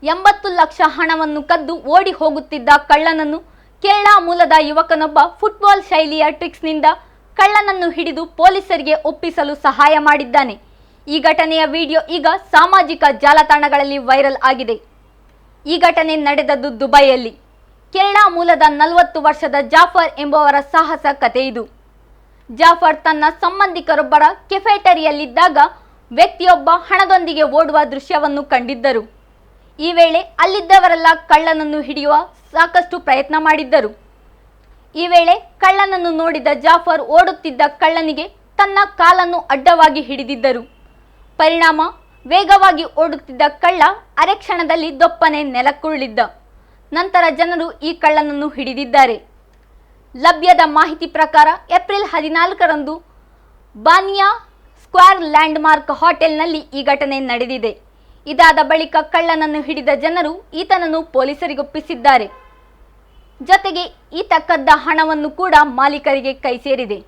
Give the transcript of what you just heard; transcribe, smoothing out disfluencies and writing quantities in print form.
80 ಲಕ್ಷ ಹಣವನ್ನು ಕದ್ದು ಓಡಿ ಹೋಗುತ್ತಿದ್ದ ಕಳ್ಳನನ್ನು ಕೇರಳ ಮೂಲದ ಯುವಕನೊಬ್ಬ ಫುಟ್ಬಾಲ್ ಶೈಲಿಯ ಟ್ರಿಕ್ಸ್ನಿಂದ ಕಳ್ಳನನ್ನು ಹಿಡಿದು ಪೊಲೀಸರಿಗೆ ಒಪ್ಪಿಸಲು ಸಹಾಯ ಮಾಡಿದ್ದಾನೆ. ಈ ಘಟನೆಯ ವಿಡಿಯೋ ಈಗ ಸಾಮಾಜಿಕ ಜಾಲತಾಣಗಳಲ್ಲಿ ವೈರಲ್ ಆಗಿದೆ. ಈ ಘಟನೆ ನಡೆದದ್ದು ದುಬೈಯಲ್ಲಿ. ಕೇರಳ ಮೂಲದ 40 ವರ್ಷದ ಜಾಫರ್ ಎಂಬುವರ ಸಾಹಸ ಕಥೆ ಇದು. ಜಾಫರ್ ತನ್ನ ಸಂಬಂಧಿಕರೊಬ್ಬರ ಕೆಫೆಟರಿಯಲ್ಲಿದ್ದಾಗ ವ್ಯಕ್ತಿಯೊಬ್ಬ ಹಣದೊಂದಿಗೆ ಓಡುವ ದೃಶ್ಯವನ್ನು ಕಂಡಿದ್ದರು. ಈ ವೇಳೆ ಅಲ್ಲಿದ್ದವರೆಲ್ಲ ಕಳ್ಳನನ್ನು ಹಿಡಿಯುವ ಸಾಕಷ್ಟು ಪ್ರಯತ್ನ ಮಾಡಿದ್ದರು. ಈ ವೇಳೆ ಕಳ್ಳನನ್ನು ನೋಡಿದ ಜಾಫರ್ ಓಡುತ್ತಿದ್ದ ಕಳ್ಳನಿಗೆ ತನ್ನ ಕಾಲನ್ನು ಅಡ್ಡವಾಗಿ ಹಿಡಿದಿದ್ದರು. ಪರಿಣಾಮ ವೇಗವಾಗಿ ಓಡುತ್ತಿದ್ದ ಕಳ್ಳ ಅರೆಕ್ಷಣದಲ್ಲಿ ದೊಪ್ಪನೆ ನೆಲಕ್ಕುರುಳಿದ್ದ. ನಂತರ ಜನರು ಈ ಕಳ್ಳನನ್ನು ಹಿಡಿದಿದ್ದಾರೆ. ಲಭ್ಯದ ಮಾಹಿತಿ ಪ್ರಕಾರ ಏಪ್ರಿಲ್ 14ರಂದು ಬಾನಿಯಾ ಸ್ಕ್ವೇರ್ ಲ್ಯಾಂಡ್ಮಾರ್ಕ್ ಹೋಟೆಲ್ನಲ್ಲಿ ಈ ಘಟನೆ ನಡೆದಿದೆ. ಇದಾದ ಬಳಿಕ ಕಳ್ಳನನ್ನು ಹಿಡಿದ ಜನರು ಈತನನ್ನು ಪೊಲೀಸರಿಗೊಪ್ಪಿಸಿದ್ದಾರೆ. ಜೊತೆಗೆ ಈತ ಕದ್ದ ಹಣವನ್ನು ಕೂಡ ಮಾಲೀಕರಿಗೆ ಕೈ ಸೇರಿದೆ.